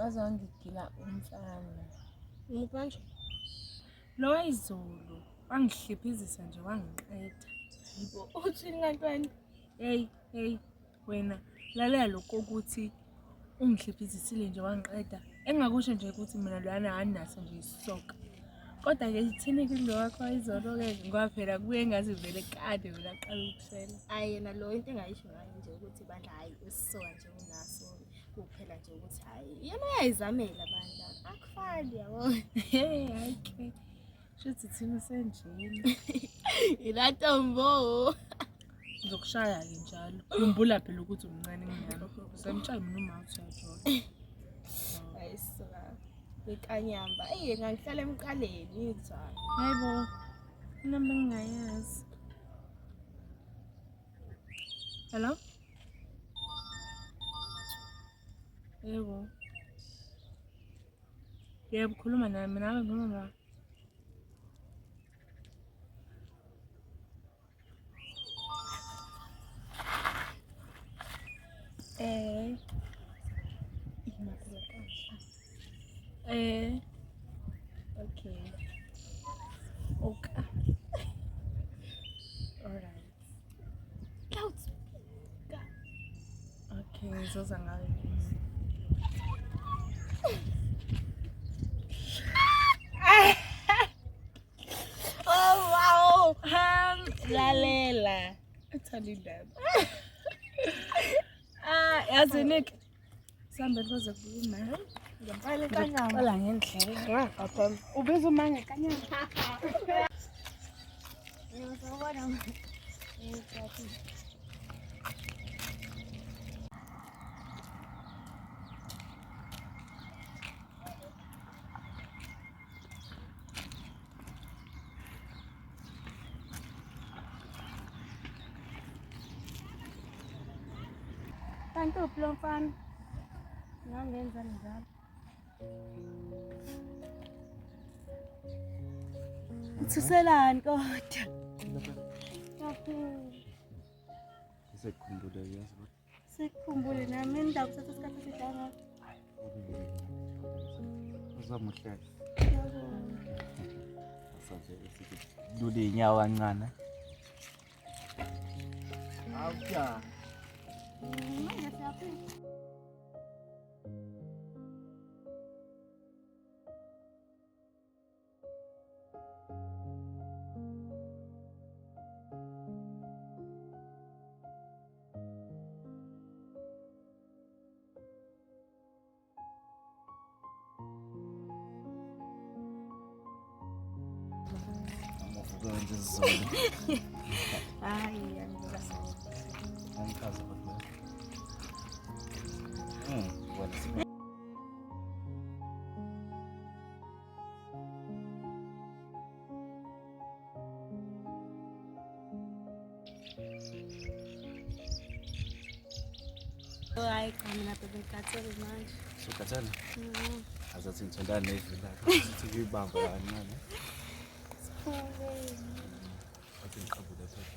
Azangigila umfana. Ngikanje. Lo Izolo wangihliphizisa nje wangiqeda. Yibo uthini kantwana? Hey wena lalela lokho ukuthi ungihliphizisile nje wangiqeda. Engakusho nje ukuthi mina lana aninaso nje isisoka. Kodwa ke ithini kulo wakho Izolo ke ngoba phela kuye ngazi vele kade wena aqala ukusela. Hayi yena lo into engayisho ngayo nje ukuthi bandla hayi isisoka nje unaso kuphela nje ukuthi hayi yena uyayizamela bandla akufani yabo. Hayi ke shothi thina senjini. Ilatombo. Ngizokushaya ke njalo. Khumbula phela ukuthi umncane ngiyami. Usamtshaya mina uma uthiyajona. Ayisika. Bekanyamba. Ngangihlala emqaleni ngizwa. Hayibo. Namba ngingayazi. Hello? Yebo. Yebo khuluma nami mina ngikhuluma nawe. Okay. Okay. Alright. Okay, zoza ngawe. Oh wow. Lalela. Ethanda indaba. Yazi Nick. Sambe kuze kukhuluma. Ngempela kanyama. Ola ngendlela. Ngapha. Ubiza umange kanyama. Ngiyabona. Tanto plomfan. Ngangenza njalo. Uthuselani kodwa? Sekukhumbule yazi. Sikhumbule nami indaba sethu isikhathi sidanga. Uzamuhle. Asanje esithi dule inyawo kancane. Awuya. Manje siyaphila. Hayi ngiyangizwa. Angikaze kodwa. Wena. Hayi cha mina bengikathele manje. Sukathana? Azathi ngithandana nezila. Sithi kuyibamba kancane. Athi ngiqabule phela.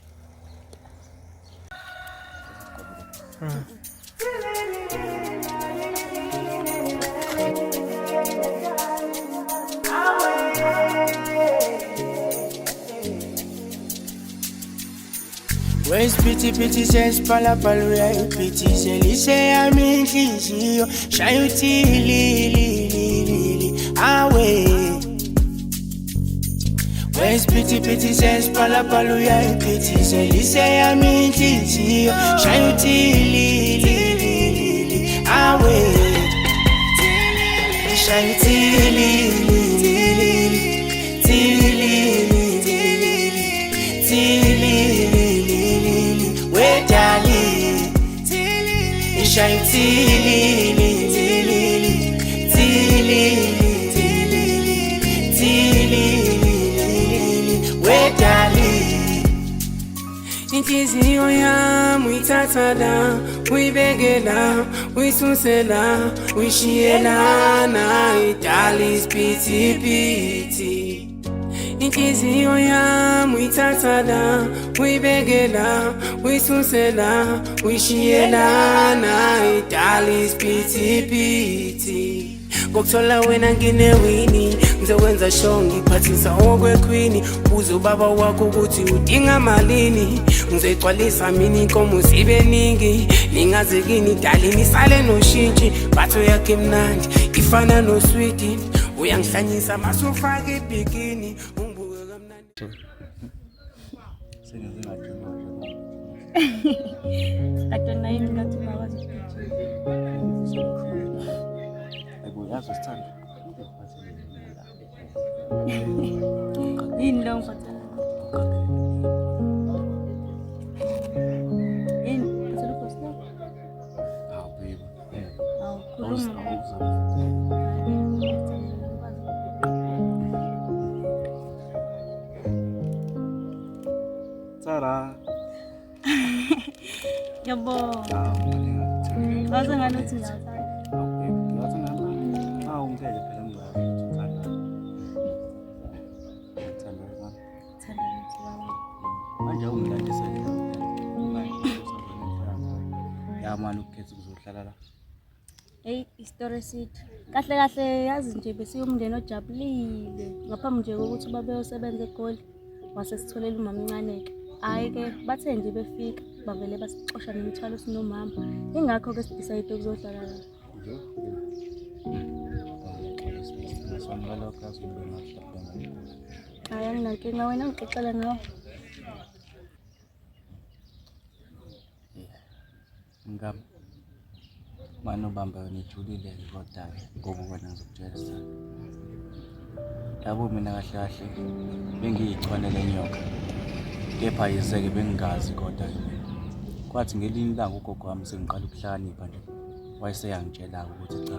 Where's pity says palapaluya pity selise yami inhliziyo shayo Thilili awe. Where's pity says palapaluya pity selise yami inhliziyo shayo Thilili awe. Shayo Thilili Shine Thilili, we darling. Inhliziyo yami uyithatha la, uyibekela, uyisusela, uyishiyelana, idali isiphithiphithi. Inhliziyo yami uyithatha la, uyibekela, uyisusela, uyishiyelana, idali imali isiphithiphithi ngokuthola wena nginewini ngizokwenza show ngiphathisa okwequeen buzo baba wakho ukuthi udinga malini ngizoyigcwalisa mina inkomo zibe ningi ningaze kini dalini sale noshintshi batho yakhe mnandi ifana no sweet uyangihlanyisa masufaka ibikini ungibuke kamnandi Kade nayini ngathi bakwazi ukugijima. Yazi usithanda. Yini lo ngiphathela? Yini? Ngizolo posta? Hawu baby. Awu khuluma. Tara. Yabo. Basa ngani uthi ngiyazana? Manje ungilandisa nje. Yamani ukukhetha ukuzohlala la. Hey, istory sithi. Kahle kahle yazi nje besiye umndeni ojabulile. Ngaphambi nje kokuthi baba yosebenza eGoli, wase sitholela umamncane ke. Hayi ke bathe nje befika bavele basixosha nemithwalo sinomama. Ingakho ke sidecide ukuzohlala la. Samala kazi ngibona ngahlala. Hayi anginankinga wena ngixoxela ngawe. Ngam manje ubamba nijulile kodwa ngoba wena ngizokutshela sana. Yabo mina kahle kahle bengiyichwane lenyoka. Kepha yizeke bengingazi kodwa kwathi ngelinye ilanga ugogo wami sengiqala ukuhlakanipha nje wayeseyangitshela ukuthi cha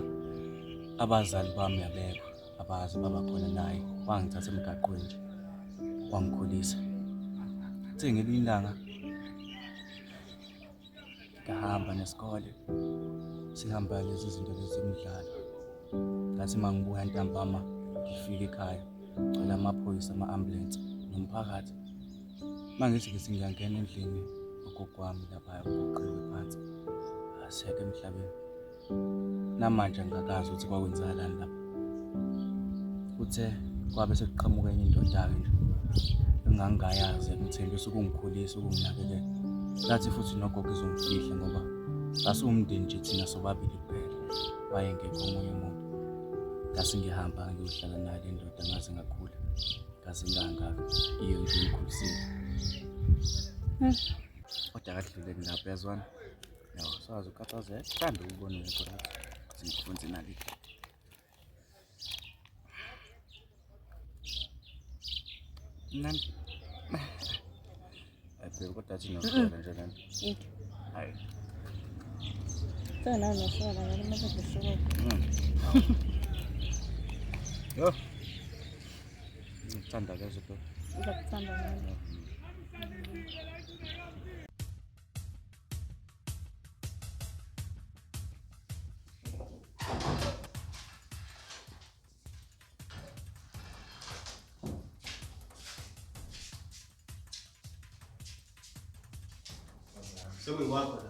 abazali bami yabekho abazi baba khona naye wangithatha emgaqweni nje wangikhulisa. Uthe ngelinye ilanga ngahamba nesikole sihamba lezi zinto lezemidlalo ngathi mangibuya ntambama ngifika ekhaya ngicela amaphoyisa ama-ambulance nomphakathi mangithi ngiyangena endlini ugogo wami lapha ugoqiwe phansi asekho emhlabeni namanje angikazi ukuthi kwakwenzakalani lapha kuthe kwabe sekuqhamuka enye indoda-ke nje engangingayazi ngithembisa ukungikhulisa ukunginakekela ngathi futhi nogogo izongifihla ngoba asiwumndeni nje thina sobabili kuphela wayengekho omunye umuntu ngase ngihamba ngiyohlala naye le ndoda ngaze ngakhula ngaze ngangaka iyo nje ngikhulisile kodwa kadluleni lapho yazwana yawo sazi ukhathazeka thanda ukubona yedwa lapho zingifunze nali nani ayibheka kodwa athi nokuhlola nje lento hayi Sana nosola ngale mase kusuka. Yo. Ngithanda kahle phela. Ngiyakuthanda nami. Sekuyikwakho la.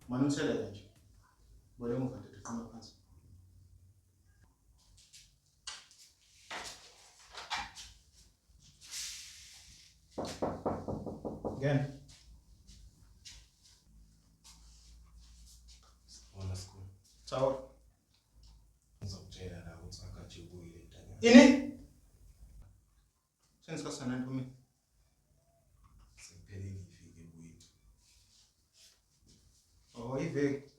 Manje uselela nje. Bole ngivande iqhuma phansi. Ngene. Wona school. Ciao. Ngizokutshela la ukuthi akathi ubuyile entanyeni. Ini? Sengisikasana ntombi. Sekuphelile ifike ebuyile. Oh, iveki.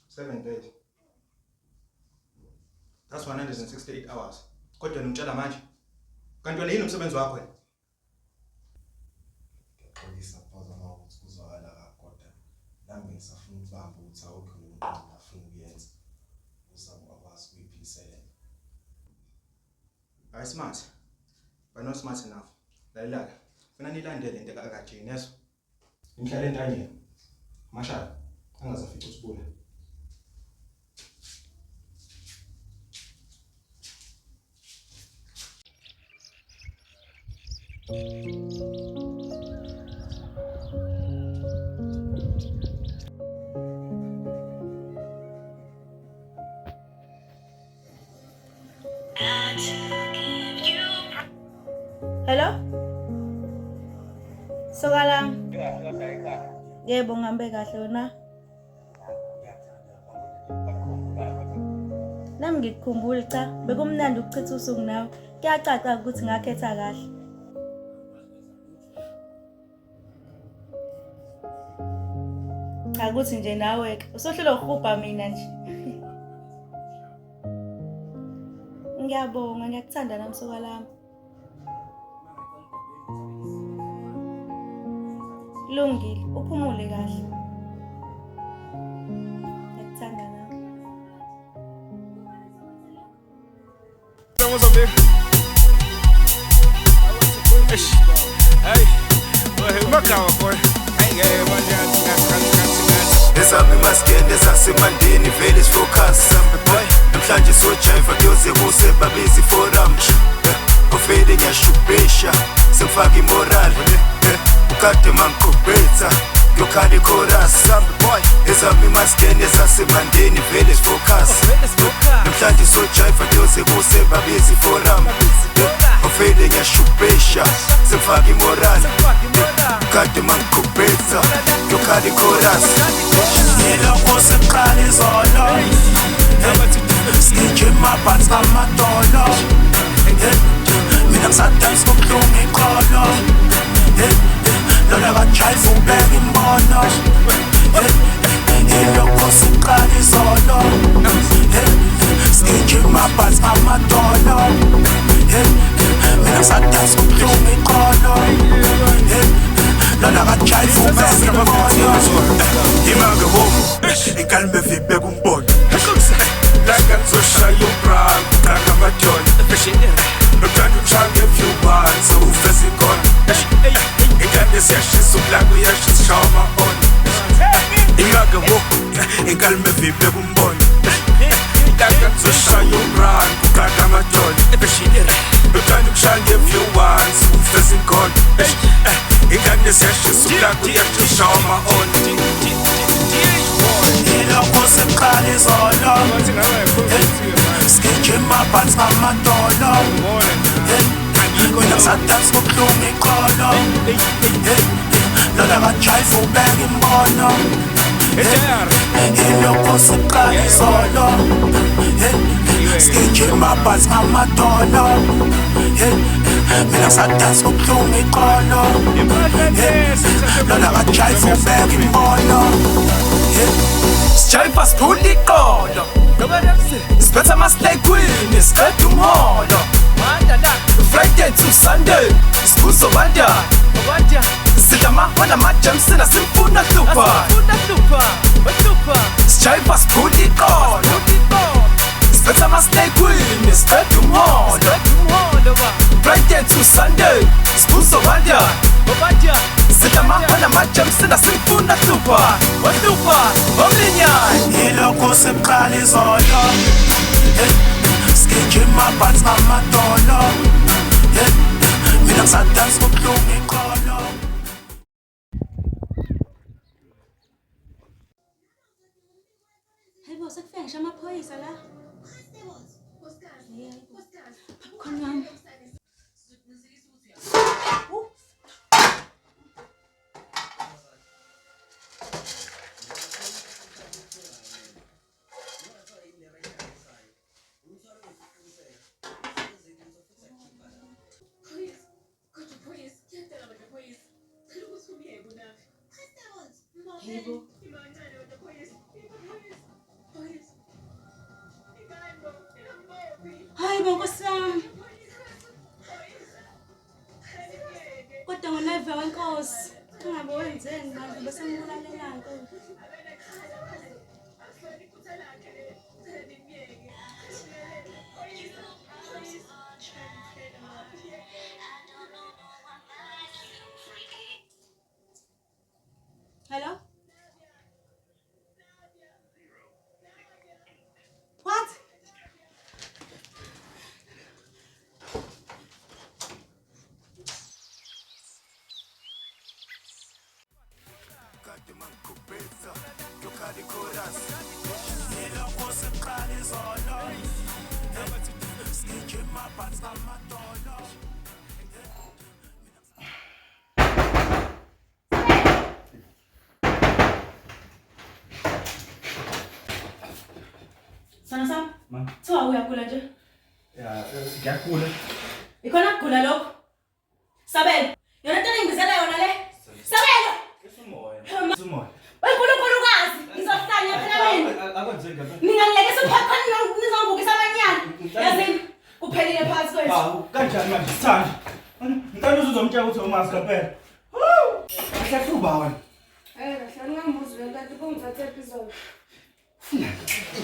7 days. That's 168 hours. Kodwa nimtshela manje. Kanti wena yini umsebenzi wakho wena? Ngiyaxolisa phazama ukuthi kuzwakala kakodwa nami ngisafuna ukubamba ukuthi awukho umuntu afuna ukuyenza. Uzama akwazi ukuyiphilisela. Hayi smart. But not smart enough. Lalela. Funa nilandele into kakajini yeso. Nihlale entanyeni. Mashaka. Angazafika usibule. Hello? Sokalam. Yebo ngihambe kahle wena. Nami ngikukhumbula cha, bekumnandi ukuchitha usuku nawe. Kuyacaca ukuthi ngakhetha kahle. Cha ukuthi nje nawe ke usohlelo ukuhubha mina nje. Ngiyabonga, ngiyakuthanda nami sokalami. Lungile, uphumule kahle. Ngiyakthanda nami. Hey, MAGABA boy. Ezami maskende sasemandeni vele sifocus boy namhlanje sojiva kuyoze kuse babezi forum ofede ngiyashubhisha sengifaka imoral ukade mangikubetha yokhali chorus boy ezami maskende sasemandeni vele sifocus namhlanje sojiva kuyoze kuse babezi forum ofede ngiyashubhisha sengifaka imoral ukade mangikubetha yokhali chorus Ilokho seqala izolo Skijima phansi ngamadolo Mina ngisadance ngobuhlungu iqolo Lola kajayiva ubeka imbono Ilokho seqala izolo Skijima phansi ngamadolo Mina ngisadance ngobuhlungu iqolo Lola kajayiva ubeka imbono MAGABA Inkalme vibe kumbono Like I'm so shy you brag Kaka matyon Notando change a few bands So ufesi kon Inkande siyashi sublagu yashi shama on MAGABA Inkalme vibe kumbono Like I'm so shy you brag Kaka matyon Notando change a few bands So ufesi kon Inkande siyashi sublagu yashi shama on Ilokho seqala izolo Skijima phansi ngamadolo Mina ngisadance ngobuhlungu iqolo Lola kajayiva ubeka imbono Ilokho seqala izolo Skijima phansi ngamadolo Mina ngisadance ngobuhlungu iqolo Lola kajayiva ubeka imbono Sijaiva siphula iqolo Siphethe ama-slay queen Siqeda umholo Friday to Sunday Sibuzo bandana Sidla amahwana amajamsina simfuna hlupha Sijaiva siphula iqolo Siphethe ama-slay queen Siqeda umholo Friday to Sunday Sibuzo bandana Sidla amahwana amajamsina simfuna hlupha omlinyane Ilokho seqala izolo Skijima phansi ngamadolo Mina ngisadance ngobuhlungu iqolo Hayibo sekufika ngisho amaphoyisa la. Khona wami. Hayibo. Hayibo Nkosi yami. Kodwa ngoneve wenkosi. Ungabe wenzeni manje bese ngikulalela Nkosi. Hello? What? Sana sam. Ma. Thiwa uyagula nje. Ya, ngiyagula. Ikhona ukugula lokho. Sabela. Yona into engizela yona le. Sabela. Umoya. Wenkulunkulukazi. Ngizohlanya phela mina. Akwenzeka. Ningangilekisa uphaphani nizongibukisa abanyana. Yazini. Kuphelile phansi kwethu. Hawu, kanjani manje sithanda? Ngicela uzomtshela ukuthi umazi kaphela. Ahlahluba wena. Kahle ngingambuzi le kanti bongithathe episode.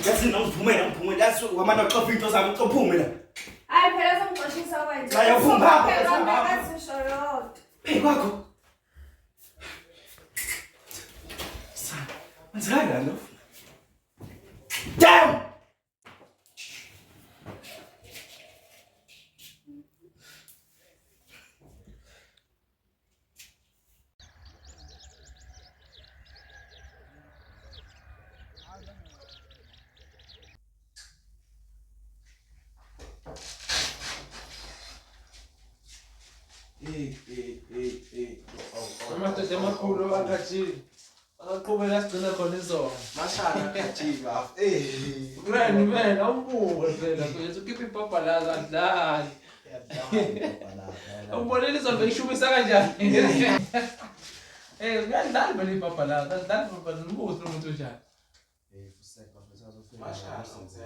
Yazi nawuphumela yazi wamana uxopha into zami uxophume la. Hayi phela sengixoshisa kwethu. La yaphumba apha Phela shorot. Hey kwakho. Wenzakala lo? Damn! Amadoda amakhulu akathile. Aqhubela sigcina khona izolo. Mashana kajiba. Grani man, awubuke phela mfethu ukhipha ibhabhalaza adlali. Ubonile izolo beyishumisa kanjani? Ngiyadlala phela ibhabhalaza, adlala phela nombuzo nomuntu onjani. Fuseka bese azofika. Mashana futhi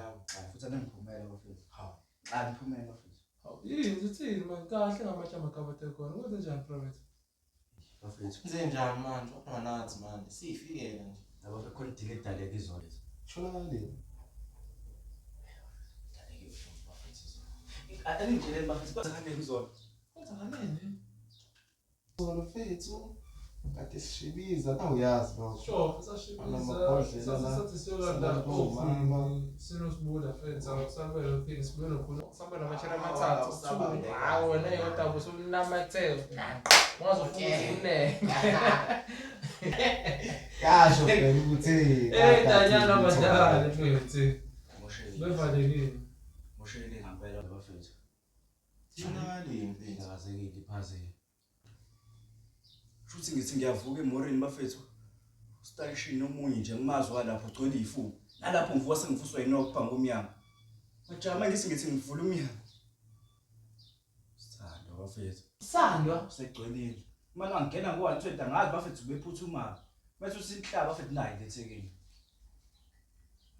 angiphumela bafethu. Hawu, angiphumela bafethu. Hawu, yini uthini man kahle ngamatsha makhabathe khona. Kwenze njani prophet? Bafethu. Kwenze njani manje? Wanathi manje sifikele nje. Yabo bekhona idile edaleka izolo. Shona kaleni. Aningitshele bafethu kwenzakale izolo. Kwenzakaleni? Izolo mfethu. Kade sishibiza nawuyazi bro. Sure, sashibiza. Sathi siyolanda sinosibula friends akusabela uphinde sibuye nokhulu. Kusamba namashara amathathu. Hawu wena yodwa usunamathelo. Ungazofuna ukune. Kasho phela ukuthi Danyana badala mfethu. Bevalekile. Moshele ngempela bafethu. shona kaleni mfethu. Ngiyazekile iphazile. Futhi ngithi ngiyavuka emoreni bafethu. Station omunye nje ngimazwa lapho ugcwele ifuku. Nalapho ngivuka sengifuswa yinokho phambi komnyango. Majama ngithi ngivula umnyango. Sithando bafethu. Sandwa Segcwelile. Manje ngingena ngo-120 ngazi bafethu bephuthuma. Mase usinhlaba bafethu nayi lethekeni.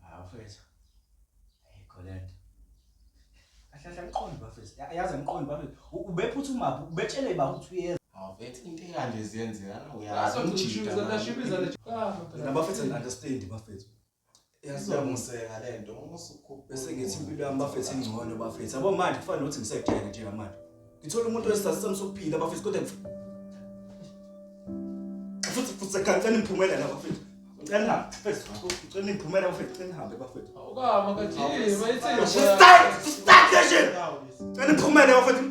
Bafethu. Hey Colenda. Ahlahla ngiqondi bafethu. Yazi ngiqondi bafethu. Ubephuthuma ubetshele ba ukuthi uyeza. Awufethu into ekanje ziyenzeka nawuyazi umjida. Nabafethu understand bafethu. Yaziyanguseka lento usukhupha Bese ngithi impilo yami bafethu ingcono bafethu. Yabo manje kufanele ukuthi ngisejele nje manje. Ngithola umuntu wesithathu sokuphila bafethu kodwa futhi sekancane imphumela la bafethu. Ngicela na bafethu. Ngicela imphumela bafethu ngicela nihambe bafethu. awukama kathini mayithini. Start nje. Ngicela imphumela bafethu.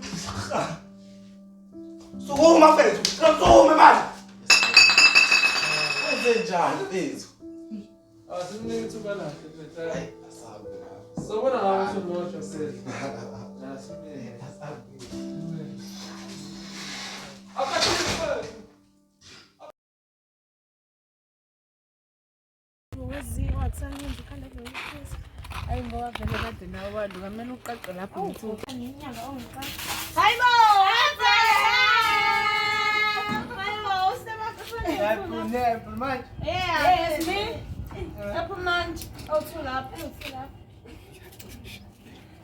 Sukuma bafethu. Sukuma manje. Kwenze njani mfethu? Simnike ithuba lakhe mfethu. Asabe la. Sobona ngabe usumoja mfethu. Hayi ngoba vele kade nawe waluka kumele uqaqe lapho ngithuka. Inyanga ongiqala. Hayibo, hayibo, usemakhona. Yakunepha manje. Yes, me. Apho manje, awuthula lapha,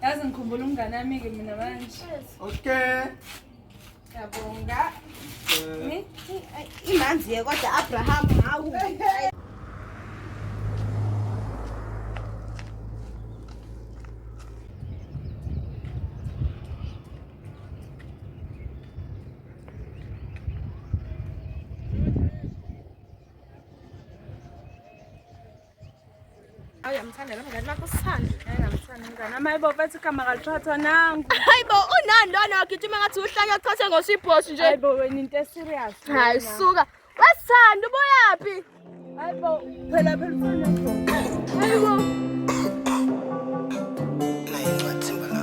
Yazi ngikhumbula umngane wami ke mina manje. Okay. Yabonga. Imanzi ye kodwa Abraham hawu. Awuyamthandela umngane wakho sithanda. Ngamthanda umngane. Amayibo bathi kama kalithatha nangu. Hayibo, unani lona ugijima ngathi uhlanya chothe ngosibhosi nje. Hayibo wena into serious. Hayi suka. Wesithanda ubuyapi? Hayibo phela ufuna khona. Hayibo. Nayi ngathimba la.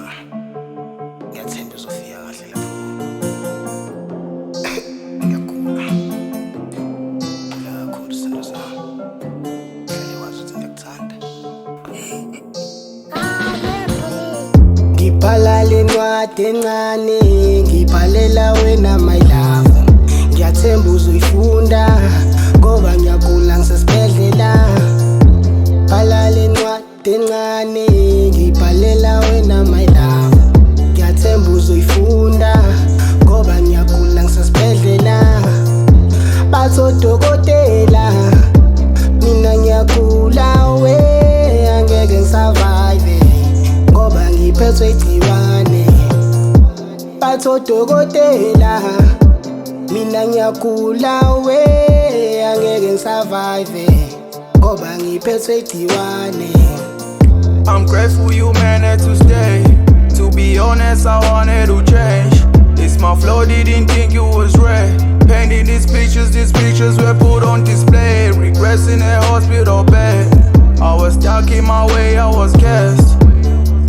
ngibhala lencwadi encane ngibhalela wena my love ngiyathemba uzoyifunda ngoba ngiyagula ngisesibhedlela bhala lencwadi encane ngibhalela wena my love ngiyathemba uzoyifunda ngoba ngiyagula ngisesibhedlela batho dokotela mina ngiyagula we angeke ngisurvive ngoba ngiphethwe igciwane batho dokotela mina ngiyagula we angeke ngisurvive ngoba ngiphethwe igciwane. I'm grateful you managed to stay. To be honest, I wanted to change. This my flow, didn't think you was rare. Painting these pictures were put on display. Regrets in a hospital bed. I was stuck in my way, I was cast.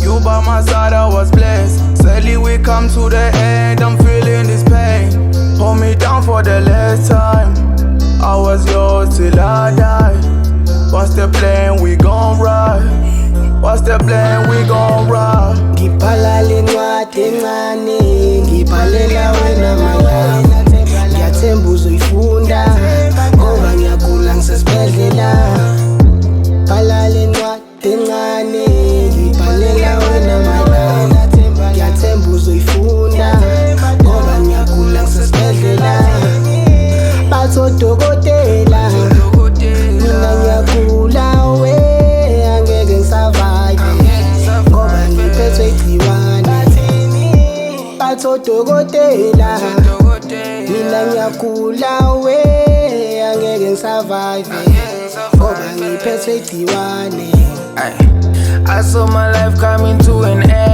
You by my side, I was blessed. Sadly we come to the end, I'm feeling this pain. Hold me down for the last time. I was yours till I die. What's the plan, we gon' ride? What's the plan, we gon' ride? Ngibhala lencwadi encane ngibhalela wena my love ngiyathemba uzoyifunda ngoba ngiyagula ngisesibhedlela bhala lencwadi encane ngibhalela wena my love ngiyathemba uzoyifunda ngoba ngiyagula ngisesibhedlela batho dokotela mina ngiyagula we angeke ngisurvive ngoba ngiphethwe igciwane batho dokotela mina ngiyagula we angeke ngisurvive ngoba ngiphethwe igciwane. I saw my life coming to an end.